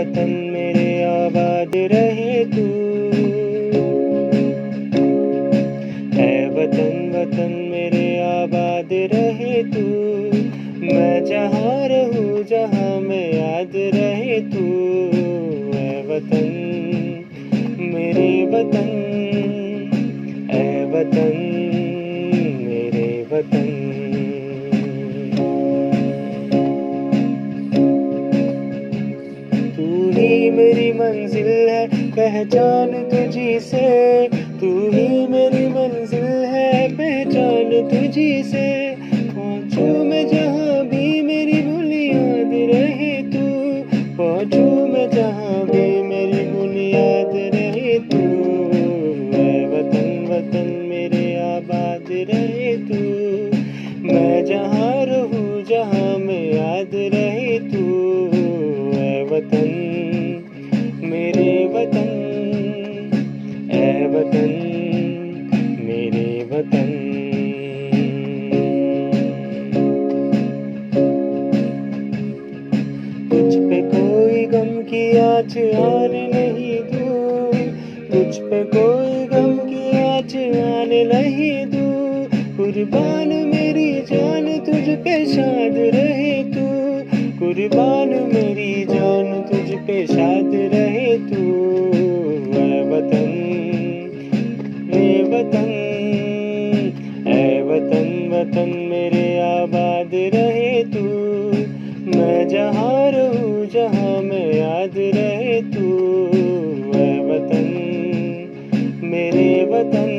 वतन मेरे आबाद रहे तू। है वतन वतन मेरे आबाद रहे तू। मैं जहाँ रहूँ जहाँ मैं याद रहे तू। है वतन मेरे वतन, है वतन मेरे वतन। तू ही मेरी मंजिल है पहचान तुझी से। तू ही मेरी मंजिल है पहचान तुझी से। पहुँचूं मैं जहाँ भी मेरी बुनियाद रहे तू। पहुँचूं मैं जहाँ भी मेरी बुनियाद रहे तू। है वतन वतन मेरे आबाद रहे तू। मैं जहाँ रहूँ जहाँ मैं याद रहे तू। है वतन मेरे वतन, है वतन मेरे वतन। तुझ पे कोई गम की आँच आने नहीं दूँ। तुझ पे कोई गम की आँच आने नहीं दूँ। कुर्बान मेरी जान तुझ पे शाद रहे तू। कुर्बान मेरी जान तुझ पे शाद रहे तू। है वतन है वतन, है वतन वतन मेरे आबाद रहे तू। मैं जहाँ रहूँ जहाँ मैं याद रहे तू। है वतन मेरे वतन,